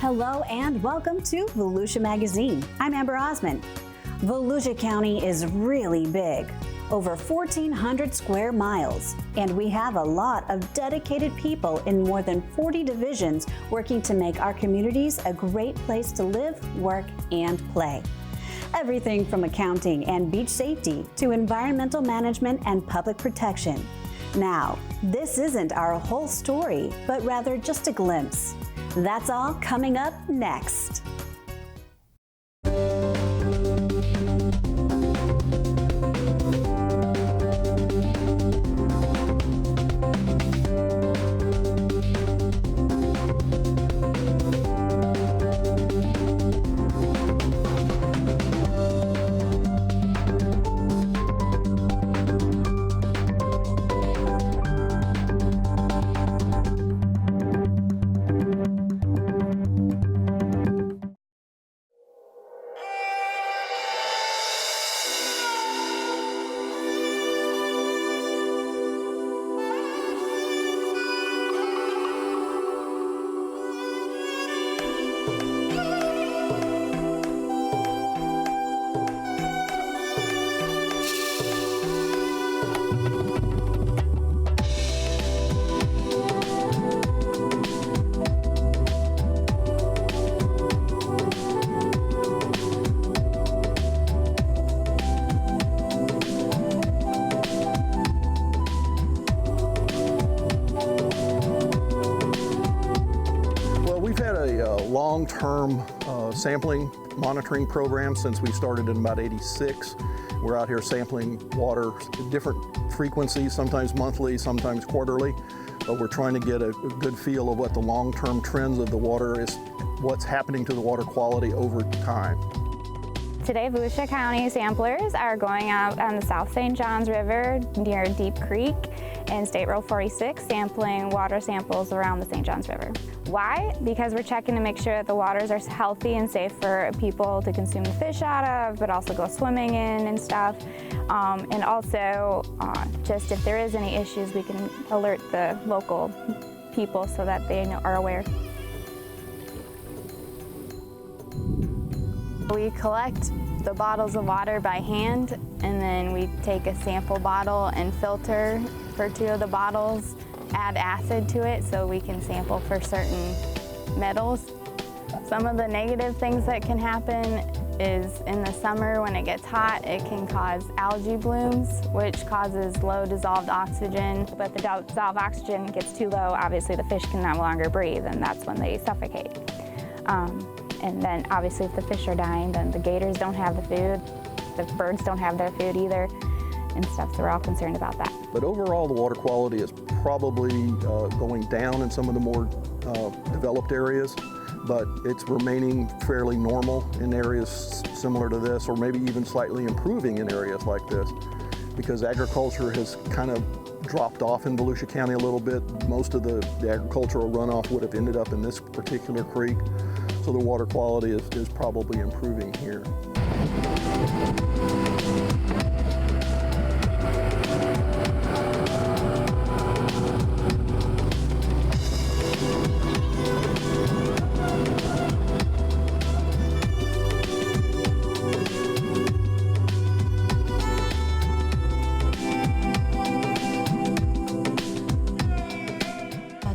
Hello and welcome to Volusia Magazine. I'm Amber Osmond. Volusia County is really big, over 1,400 square miles, and we have a lot of dedicated people in more than 40 divisions working to make our communities a great place to live, work, and play. Everything from accounting and beach safety to environmental management and public protection. Now, this isn't our whole story, but rather just a glimpse. That's all coming up next. Long-term sampling monitoring program since we started in about '86. We're out here sampling water at different frequencies, sometimes monthly, sometimes quarterly, but we're trying to get a good feel of what the long-term trends of the water is, what's happening to the water quality over time. Today, Volusia County samplers are going out on the South St. Johns River near Deep Creek and State Road 46, sampling water samples around the St. Johns River. Why? Because we're checking to make sure that the waters are healthy and safe for people to consume the fish out of, but also go swimming in and stuff. And also, just if there is any issues, we can alert the local people so that they are aware. We collect the bottles of water by hand, and then we take a sample bottle and filter for 2 of the bottles, add acid to it so we can sample for certain metals. Some of the negative things that can happen is in the summer when it gets hot, it can cause algae blooms, which causes low dissolved oxygen. But the dissolved oxygen gets too low, obviously the fish can no longer breathe, and that's when they suffocate. And then obviously if the fish are dying, then the gators don't have the food, the birds don't have their food either, and stuff, so we're all concerned about that. But overall, the water quality is probably going down in some of the more developed areas, but it's remaining fairly normal in areas similar to this, or maybe even slightly improving in areas like this, because agriculture has kind of dropped off in Volusia County a little bit. Most of the agricultural runoff would have ended up in this particular creek, so the water quality is probably improving here.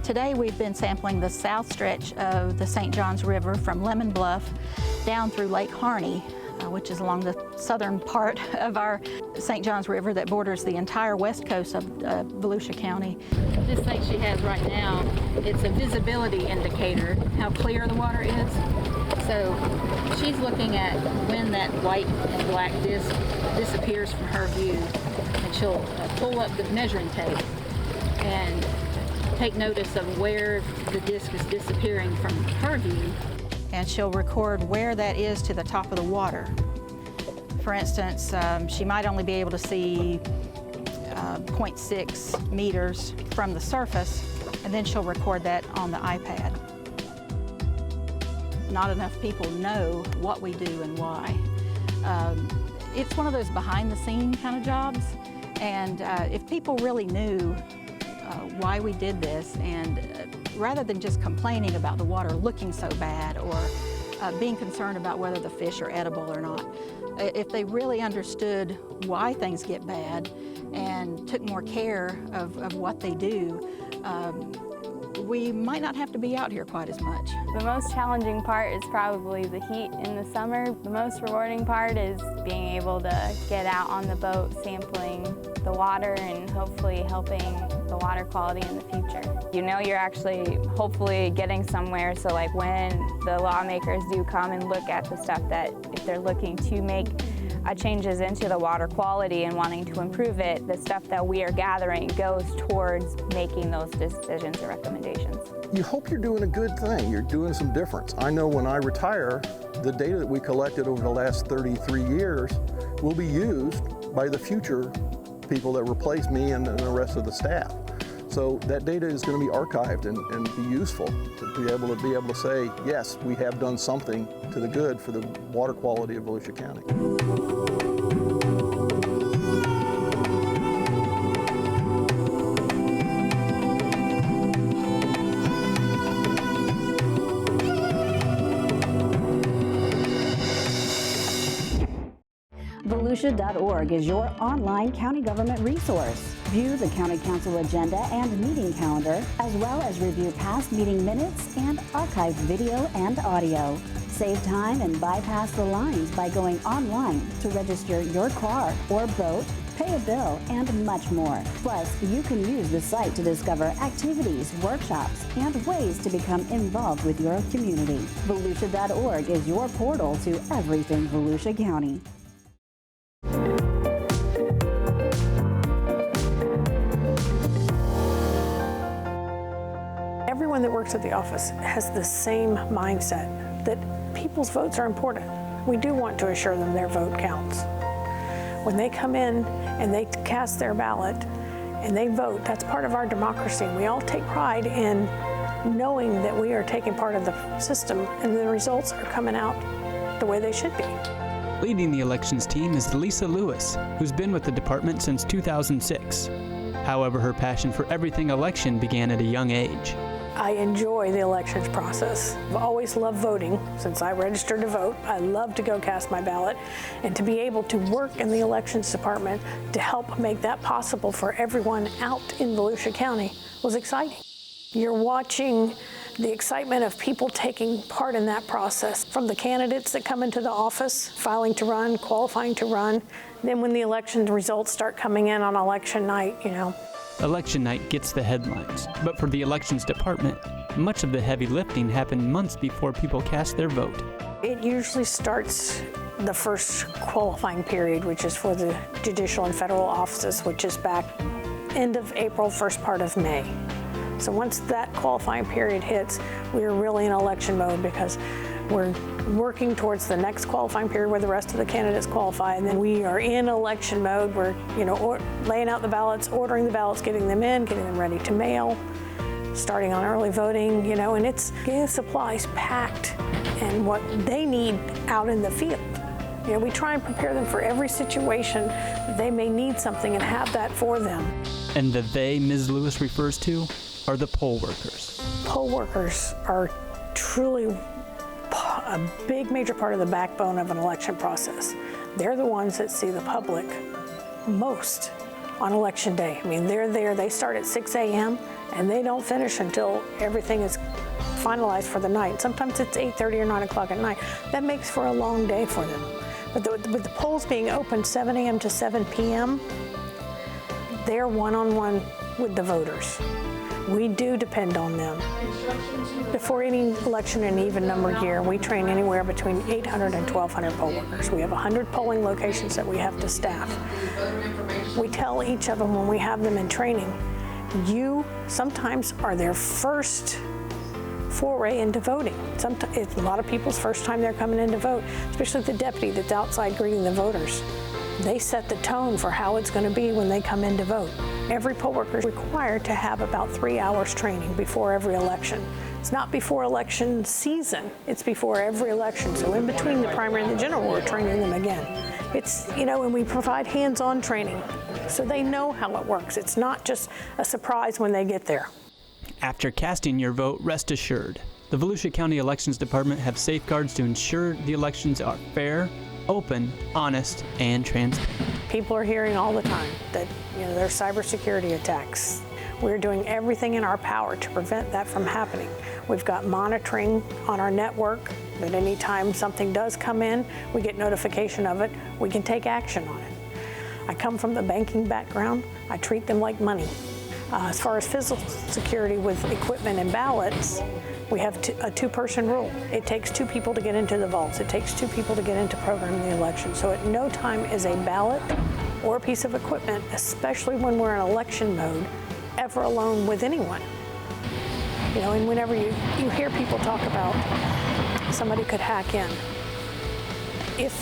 Today we've been sampling the south stretch of the St. Johns River from Lemon Bluff down through Lake Harney, which is along the southern part of our St. Johns River that borders the entire west coast of Volusia County. This thing she has right now, it's a visibility indicator, how clear the water is. So she's looking at when that white and black disc disappears from her view, and she'll pull up the measuring tape and take notice of where the disc is disappearing from her view. And she'll record where that is to the top of the water. For instance, she might only be able to see 0.6 meters from the surface, and then she'll record that on the iPad. Not enough people know what we do and why. It's one of those behind-the-scene kind of jobs, and if people really knew why we did this and rather than just complaining about the water looking so bad or being concerned about whether the fish are edible or not. If they really understood why things get bad and took more care of what they do, we might not have to be out here quite as much. The most challenging part is probably the heat in the summer. The most rewarding part is being able to get out on the boat, sampling the water and hopefully helping the water quality in the future. You know you're actually hopefully getting somewhere, so like when the lawmakers do come and look at the stuff that if they're looking to make changes into the water quality and wanting to improve it, the stuff that we are gathering goes towards making those decisions or recommendations. You hope you're doing a good thing. You're doing some difference. I know when I retire, the data that we collected over the last 33 years will be used by the future people that replace me and the rest of the staff. So that data is going to be archived and be useful to be able to say, yes, we have done something to the good for the water quality of Volusia County. Volusia.org is your online county government resource. View the County Council agenda and meeting calendar, as well as review past meeting minutes and archived video and audio. Save time and bypass the lines by going online to register your car or boat, pay a bill, and much more. Plus, you can use the site to discover activities, workshops, and ways to become involved with your community. Volusia.org is your portal to everything Volusia County. Everyone that works at the office has the same mindset that people's votes are important. We do want to assure them their vote counts. When they come in and they cast their ballot and they vote, that's part of our democracy. We all take pride in knowing that we are taking part of the system and the results are coming out the way they should be. Leading the elections team is Lisa Lewis, who's been with the department since 2006. However, her passion for everything election began at a young age. I enjoy the elections process. I've always loved voting since I registered to vote. I love to go cast my ballot, and to be able to work in the elections department to help make that possible for everyone out in Volusia County was exciting. You're watching the excitement of people taking part in that process, from the candidates that come into the office, filing to run, qualifying to run. Then when the election results start coming in on election night, Election night gets the headlines, but for the elections department, much of the heavy lifting happened months before people cast their vote. It usually starts the first qualifying period, which is for the judicial and federal offices, which is back end of April, first part of May. So once that qualifying period hits, we're really in election mode because we're working towards the next qualifying period where the rest of the candidates qualify, and then we are in election mode. We're laying out the ballots, ordering the ballots, getting them in, getting them ready to mail, starting on early voting, and it's getting supplies packed and what they need out in the field. We try and prepare them for every situation that they may need something and have that for them. And the they Ms. Lewis refers to are the poll workers. Poll workers are truly a big major part of the backbone of an election process. They're the ones that see the public most on election day. They're there, they start at 6 a.m. and they don't finish until everything is finalized for the night. Sometimes it's 8:30 or 9 o'clock at night. That makes for a long day for them. But with the polls being open 7 a.m. to 7 p.m., they're one-on-one with the voters. We do depend on them. Before any election in an even numbered year, we train anywhere between 800 and 1,200 poll workers. We have 100 polling locations that we have to staff. We tell each of them when we have them in training, you sometimes are their first foray into voting. It's a lot of people's first time they're coming in to vote, especially the deputy that's outside greeting the voters. They set the tone for how it's going to be when they come in to vote. Every poll worker is required to have about 3 hours training before every election. It's not before election season, it's before every election. So in between the primary and the general, we're training them again. It's, and we provide hands-on training so they know how it works. It's not just a surprise when they get there. After casting your vote, rest assured, the Volusia County Elections Department have safeguards to ensure the elections are fair, open, honest, and transparent. People are hearing all the time that there's cybersecurity attacks. We're doing everything in our power to prevent that from happening. We've got monitoring on our network that anytime something does come in, we get notification of it, we can take action on it. I come from the banking background. I treat them like money. As far as physical security with equipment and ballots, we have a two-person rule. It takes two people to get into the vaults. It takes two people to get into programming the election. So at no time is a ballot or a piece of equipment, especially when we're in election mode, ever alone with anyone. And whenever you hear people talk about somebody could hack in, if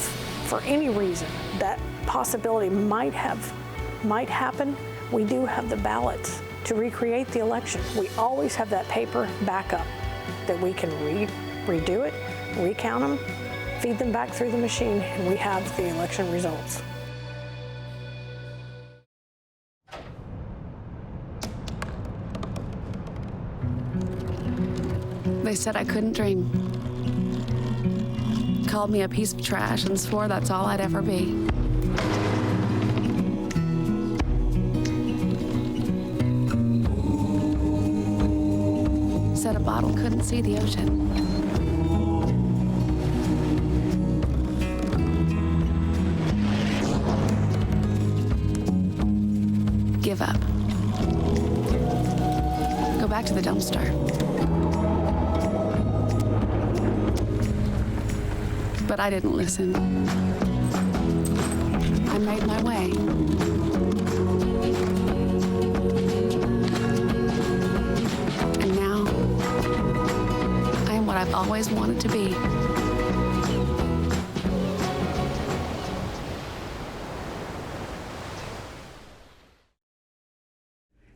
for any reason that possibility might happen, we do have the ballots to recreate the election. We always have that paper backup that we can redo it, recount them, feed them back through the machine, and we have the election results. They said I couldn't dream. Called me a piece of trash and swore that's all I'd ever be. Said a bottle couldn't see the ocean. Give up. Go back to the dumpster. But I didn't listen. I made my way. And now, I am what I've always wanted to be.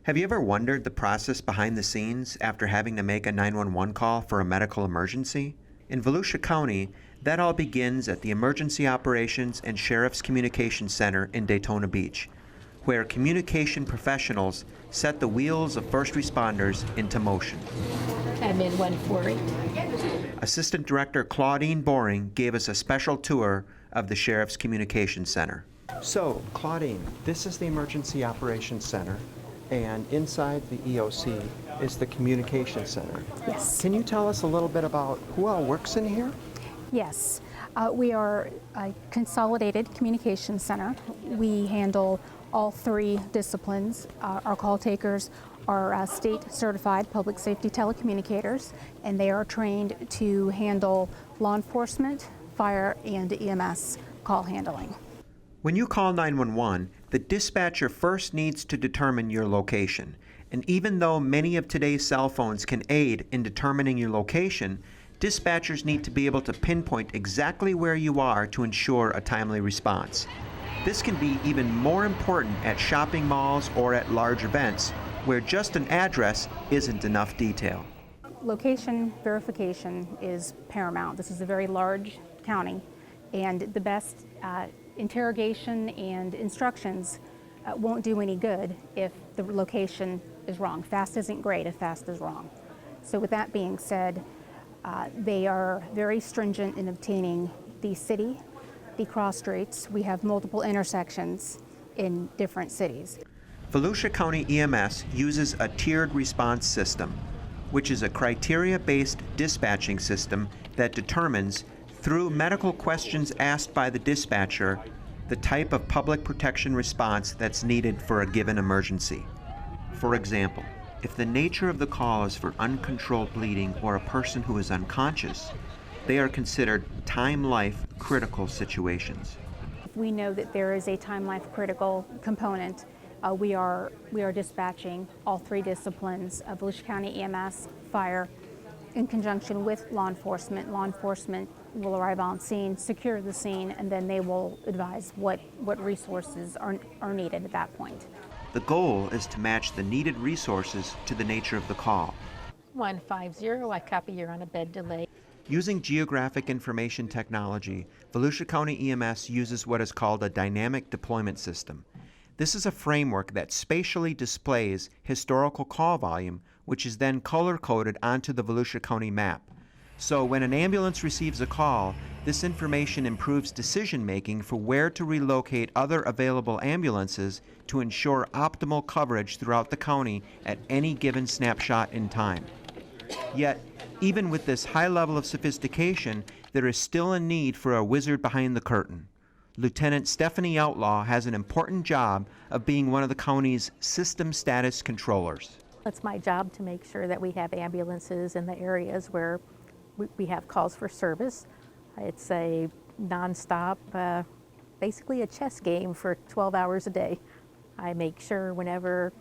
Have you ever wondered the process behind the scenes after having to make a 911 call for a medical emergency? In Volusia County, that all begins at the Emergency Operations and Sheriff's Communications Center in Daytona Beach, where communication professionals set the wheels of first responders into motion. Admin 140. Assistant Director Claudine Boring gave us a special tour of the Sheriff's Communications Center. So, Claudine, this is the Emergency Operations Center, and inside the EOC is the Communications Center. Yes. Can you tell us a little bit about who all works in here? Yes. We are a consolidated communications center. We handle all three disciplines. Our call takers are state certified public safety telecommunicators, and they are trained to handle law enforcement, fire, and EMS call handling. When you call 911, the dispatcher first needs to determine your location. And even though many of today's cell phones can aid in determining your location, dispatchers need to be able to pinpoint exactly where you are to ensure a timely response. This can be even more important at shopping malls or at large events, where just an address isn't enough detail. Location verification is paramount. This is a very large county, and the best interrogation and instructions won't do any good if the location is wrong. Fast isn't great if fast is wrong. So with that being said, they are very stringent in obtaining the city, the cross streets. We have multiple intersections in different cities. Volusia County EMS uses a tiered response system, which is a criteria-based dispatching system that determines, through medical questions asked by the dispatcher, the type of public protection response that's needed for a given emergency. For example, if the nature of the call is for uncontrolled bleeding or a person who is unconscious, they are considered time-life critical situations. If we know that there is a time-life critical component, we are dispatching all three disciplines of Volusia County EMS, fire, in conjunction with law enforcement. Law enforcement will arrive on scene, secure the scene, and then they will advise what resources are needed at that point. The goal is to match the needed resources to the nature of the call. 150, I copy, you're on a bed delay. Using geographic information technology, Volusia County EMS uses what is called a dynamic deployment system. This is a framework that spatially displays historical call volume which is then color-coded onto the Volusia County map. So when an ambulance receives a call, this information improves decision-making for where to relocate other available ambulances to ensure optimal coverage throughout the county at any given snapshot in time. Yet, even with this high level of sophistication, there is still a need for a wizard behind the curtain. Lieutenant Stephanie Outlaw has an important job of being one of the county's system status controllers. It's my job to make sure that we have ambulances in the areas where we have calls for service. It's a nonstop, basically a chess game for 12 hours a day. I make sure whenever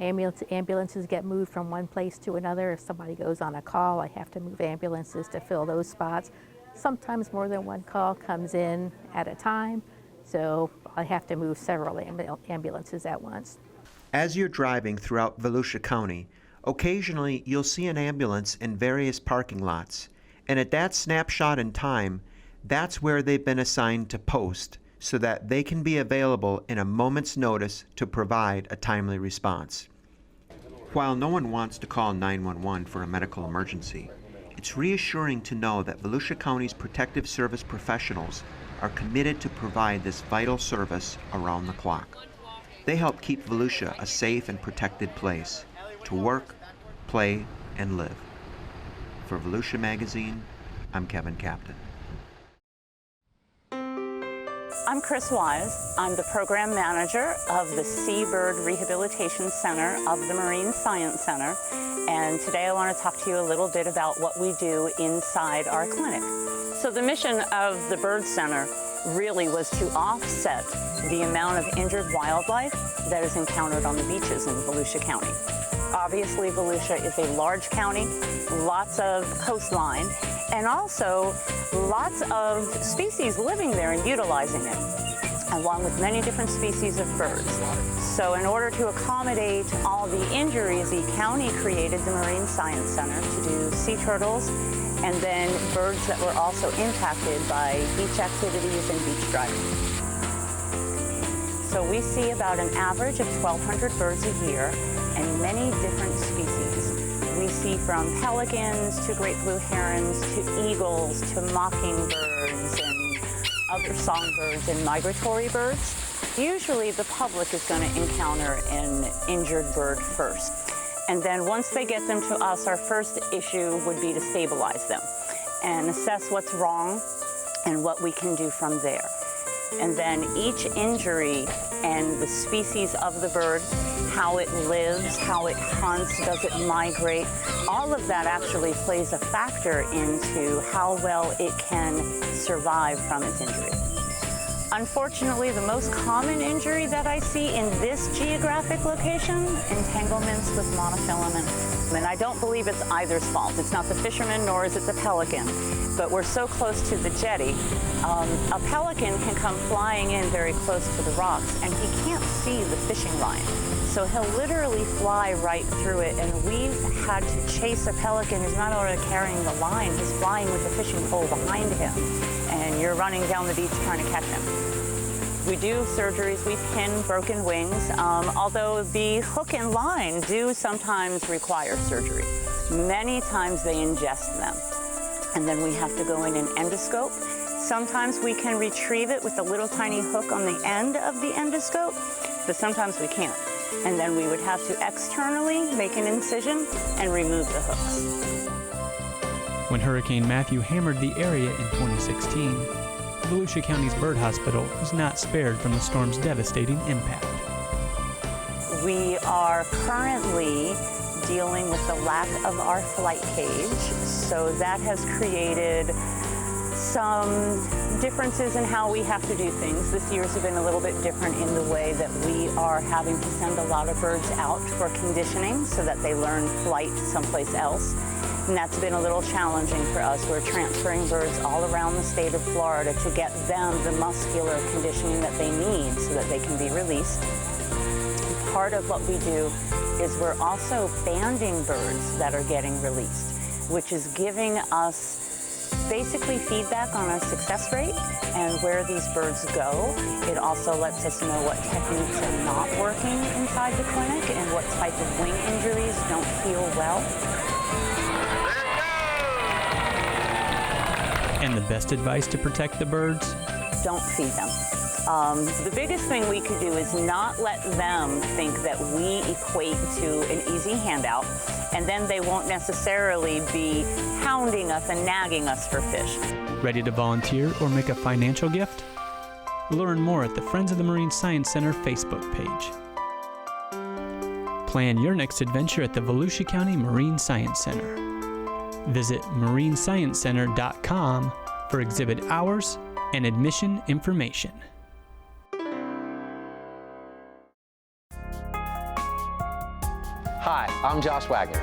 ambulances get moved from one place to another, if somebody goes on a call, I have to move ambulances to fill those spots. Sometimes more than one call comes in at a time, so I have to move several ambulances at once. As you're driving throughout Volusia County, occasionally you'll see an ambulance in various parking lots, and at that snapshot in time, that's where they've been assigned to post so that they can be available in a moment's notice to provide a timely response. While no one wants to call 911 for a medical emergency, it's reassuring to know that Volusia County's protective service professionals are committed to provide this vital service around the clock. They help keep Volusia a safe and protected place to work, play, and live. For Volusia Magazine, I'm Kevin Captain. I'm Chris Wise. I'm the program manager of the Seabird Rehabilitation Center of the Marine Science Center. And today I want to talk to you a little bit about what we do inside our clinic. So the mission of the Bird Center really was to offset the amount of injured wildlife that is encountered on the beaches in Volusia County. Obviously, Volusia is a large county, lots of coastline, and also lots of species living there and utilizing it, along with many different species of birds. So in order to accommodate all the injuries, the county created the Marine Science Center to do sea turtles and then birds that were also impacted by beach activities and beach driving. So we see about an average of 1,200 birds a year and many different species. We see from pelicans to great blue herons to eagles to mockingbirds and other songbirds and migratory birds. Usually the public is going to encounter an injured bird first. And then once they get them to us, our first issue would be to stabilize them and assess what's wrong and what we can do from there. And then each injury and the species of the bird, how it lives, how it hunts, does it migrate, all of that actually plays a factor into how well it can survive from its injury. Unfortunately, the most common injury that I see in this geographic location, entanglements with monofilament. And I don't believe it's either's fault. It's not the fisherman, nor is it the pelican. But we're so close to the jetty, a pelican can come flying in very close to the rocks, and he can't see the fishing line. So he'll literally fly right through it, and we've had to chase a pelican who's not only carrying the line, he's flying with the fishing pole behind him, and you're running down the beach trying to catch him. We do surgeries, we pin broken wings, although the hook and line do sometimes require surgery. Many times they ingest them, and then we have to go in and endoscope. Sometimes we can retrieve it with a little tiny hook on the end of the endoscope, but sometimes we can't. And then we would have to externally make an incision and remove the hooks. When Hurricane Matthew hammered the area in 2016, Volusia County's Bird Hospital was not spared from the storm's devastating impact. We are currently dealing with the lack of our flight cage, so that has created some differences in how we have to do things. This year's have been a little bit different in the way that we are having to send a lot of birds out for conditioning so that they learn flight someplace else. And that's been a little challenging for us. We're transferring birds all around the state of Florida to get them the muscular conditioning that they need so that they can be released. And part of what we do is we're also banding birds that are getting released, which is giving us basically feedback on our success rate and where these birds go. It also lets us know what techniques are not working inside the clinic and what type of wing injuries don't heal well. And the best advice to protect the birds? Don't feed them. The biggest thing we could do is not let them think that we equate to an easy handout, and then they won't necessarily be hounding us and nagging us for fish. Ready to volunteer or make a financial gift? Learn more at the Friends of the Marine Science Center Facebook page. Plan your next adventure at the Volusia County Marine Science Center. Visit marinesciencecenter.com for exhibit hours and admission information. Hi, I'm Josh Wagner.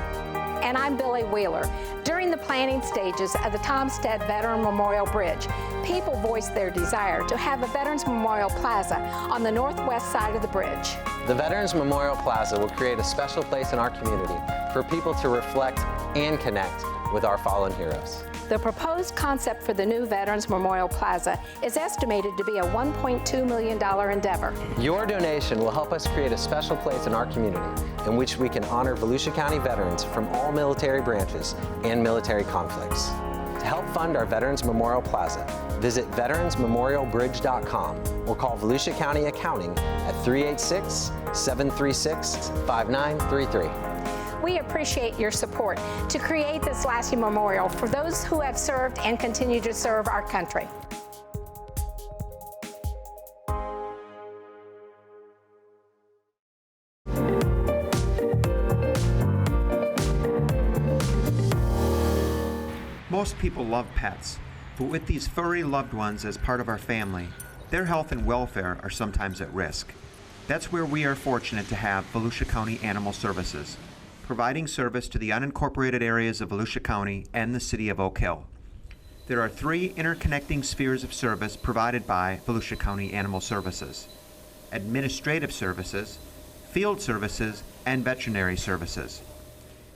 And I'm Billy Wheeler. During the planning stages of the Tomstead Veteran Memorial Bridge, people voiced their desire to have a Veterans Memorial Plaza on the northwest side of the bridge. The Veterans Memorial Plaza will create a special place in our community for people to reflect and connect with our fallen heroes. The proposed concept for the new Veterans Memorial Plaza is estimated to be a $1.2 million endeavor. Your donation will help us create a special place in our community in which we can honor Volusia County veterans from all military branches and military conflicts. To help fund our Veterans Memorial Plaza, visit veteransmemorialbridge.com or call Volusia County Accounting at 386-736-5933. We appreciate your support to create this lasting memorial for those who have served and continue to serve our country. Most people love pets, but with these furry loved ones as part of our family, their health and welfare are sometimes at risk. That's where we are fortunate to have Volusia County Animal Services, providing service to the unincorporated areas of Volusia County and the city of Oak Hill. There are 3 interconnecting spheres of service provided by Volusia County Animal Services: administrative services, field services, and veterinary services.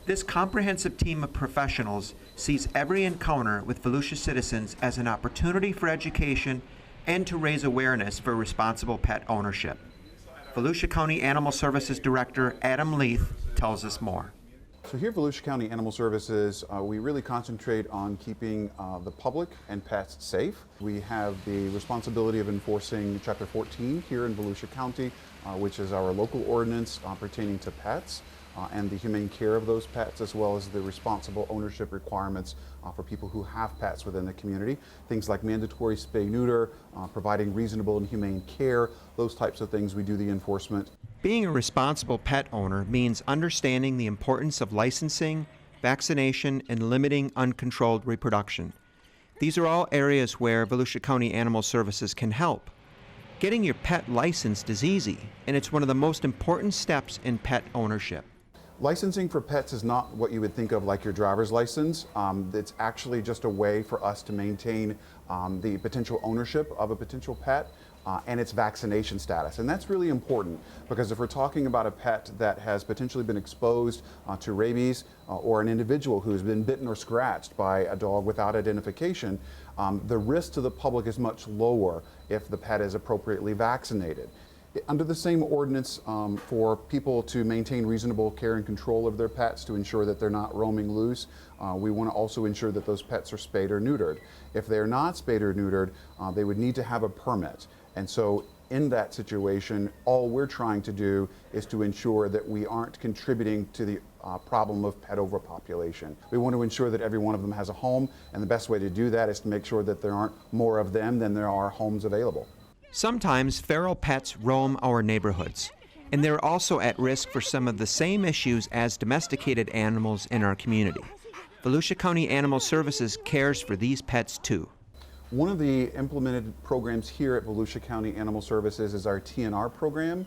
This comprehensive team of professionals sees every encounter with Volusia citizens as an opportunity for education and to raise awareness for responsible pet ownership. Volusia County Animal Services Director Adam Leith tells us more. So here at Volusia County Animal Services, we really concentrate on keeping the public and pets safe. We have the responsibility of enforcing Chapter 14 here in Volusia County, which is our local ordinance pertaining to pets and the humane care of those pets, as well as the responsible ownership requirements for people who have pets within the community. Things like mandatory spay-neuter, providing reasonable and humane care, those types of things we do the enforcement. Being a responsible pet owner means understanding the importance of licensing, vaccination, and limiting uncontrolled reproduction. These are all areas where Volusia County Animal Services can help. Getting your pet licensed is easy, and it's one of the most important steps in pet ownership. Licensing for pets is not what you would think of like your driver's license. It's actually just a way for us to maintain the potential ownership of a potential pet and its vaccination status. And that's really important because if we're talking about a pet that has potentially been exposed to rabies or an individual who has been bitten or scratched by a dog without identification, the risk to the public is much lower if the pet is appropriately vaccinated. Under the same ordinance, for people to maintain reasonable care and control of their pets to ensure that they're not roaming loose, we want to also ensure that those pets are spayed or neutered. If they're not spayed or neutered, they would need to have a permit. And so in that situation, all we're trying to do is to ensure that we aren't contributing to the problem of pet overpopulation. We want to ensure that every one of them has a home, and the best way to do that is to make sure that there aren't more of them than there are homes available. Sometimes feral pets roam our neighborhoods, and they're also at risk for some of the same issues as domesticated animals in our community. Volusia County Animal Services cares for these pets too. One of the implemented programs here at Volusia County Animal Services is our TNR program.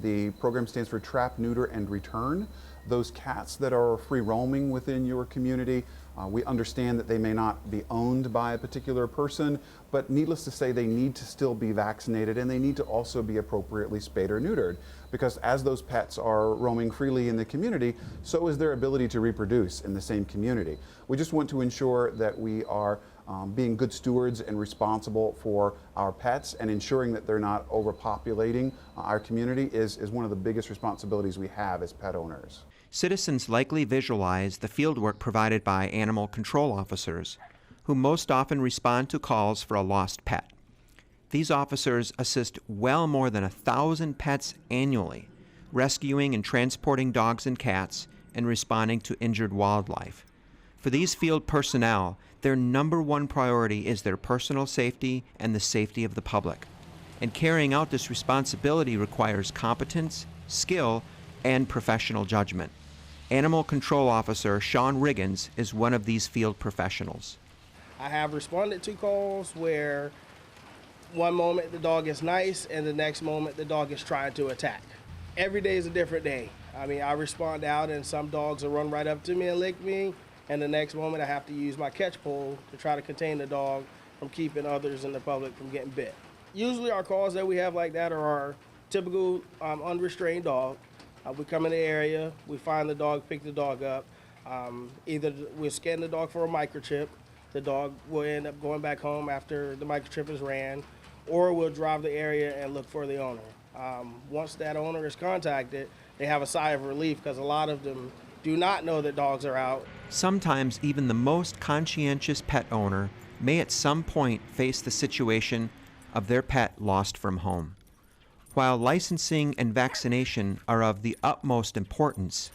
The program stands for Trap, Neuter, and Return. Those cats that are free roaming within your community, we understand that they may not be owned by a particular person, but needless to say, they need to still be vaccinated and they need to also be appropriately spayed or neutered, because as those pets are roaming freely in the community, so is their ability to reproduce in the same community. We just want to ensure that we are being good stewards and responsible for our pets and ensuring that they're not overpopulating our community is one of the biggest responsibilities we have as pet owners. Citizens likely visualize the fieldwork provided by animal control officers, who most often respond to calls for a lost pet. These officers assist well more than 1,000 pets annually, rescuing and transporting dogs and cats and responding to injured wildlife. For these field personnel, their #1 priority is their personal safety and the safety of the public. And carrying out this responsibility requires competence, skill, and professional judgment. Animal Control Officer Sean Riggins is one of these field professionals. I have responded to calls where one moment the dog is nice and the next moment the dog is trying to attack. Every day is a different day. I mean, I respond out and some dogs will run right up to me and lick me, and the next moment I have to use my catch pole to try to contain the dog from keeping others in the public from getting bit. Usually our calls that we have like that are our typical unrestrained dog. We come in the area, we find the dog, pick the dog up. Either we scan the dog for a microchip, the dog will end up going back home after the microchip is ran, or we'll drive the area and look for the owner. Once that owner is contacted, they have a sigh of relief because a lot of them do not know that dogs are out. Sometimes even the most conscientious pet owner may at some point face the situation of their pet lost from home. While licensing and vaccination are of the utmost importance,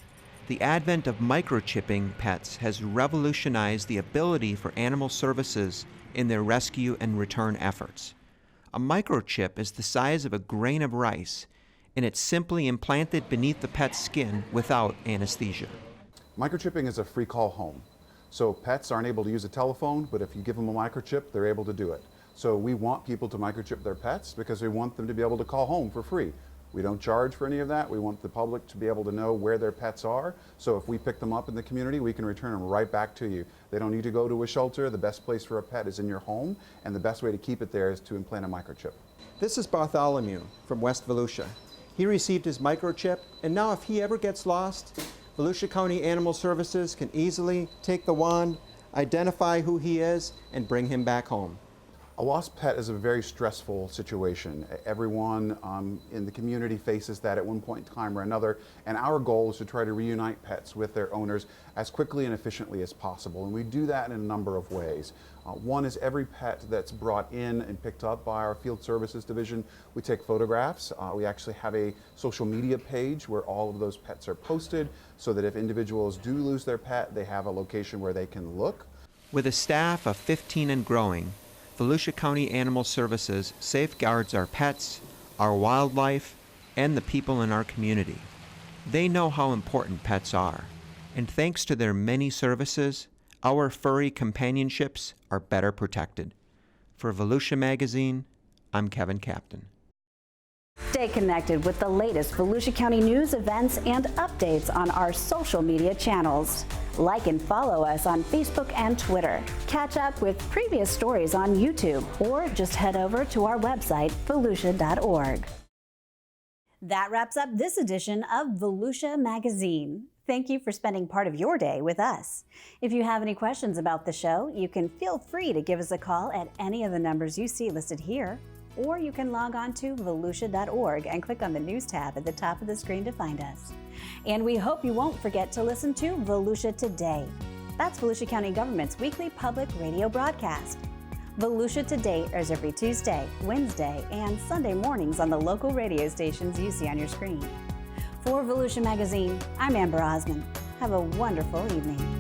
the advent of microchipping pets has revolutionized the ability for animal services in their rescue and return efforts. A microchip is the size of a grain of rice, and it's simply implanted beneath the pet's skin without anesthesia. Microchipping is a free call home. So pets aren't able to use a telephone, but if you give them a microchip, they're able to do it. So we want people to microchip their pets because we want them to be able to call home for free. We don't charge for any of that. We want the public to be able to know where their pets are. So if we pick them up in the community, we can return them right back to you. They don't need to go to a shelter. The best place for a pet is in your home, and the best way to keep it there is to implant a microchip. This is Bartholomew from West Volusia. He received his microchip, and now if he ever gets lost, Volusia County Animal Services can easily take the wand, identify who he is, and bring him back home. A lost pet is a very stressful situation. Everyone in the community faces that at one point in time or another, and our goal is to try to reunite pets with their owners as quickly and efficiently as possible, and we do that in a number of ways. One is every pet that's brought in and picked up by our Field Services Division, we take photographs. We actually have a social media page where all of those pets are posted so that if individuals do lose their pet, they have a location where they can look. With a staff of 15 and growing, Volusia County Animal Services safeguards our pets, our wildlife, and the people in our community. They know how important pets are, and thanks to their many services, our furry companionships are better protected. For Volusia Magazine, I'm Kevin Captain. Stay connected with the latest Volusia County news, events, and updates on our social media channels. Like and follow us on Facebook and Twitter. Catch up with previous stories on YouTube, or just head over to our website, volusia.org. That wraps up this edition of Volusia Magazine. Thank you for spending part of your day with us. If you have any questions about the show, you can feel free to give us a call at any of the numbers you see listed here, or you can log on to volusia.org and click on the News tab at the top of the screen to find us. And we hope you won't forget to listen to Volusia Today. That's Volusia County Government's weekly public radio broadcast. Volusia Today airs every Tuesday, Wednesday, and Sunday mornings on the local radio stations you see on your screen. For Volusia Magazine, I'm Amber Osmond. Have a wonderful evening.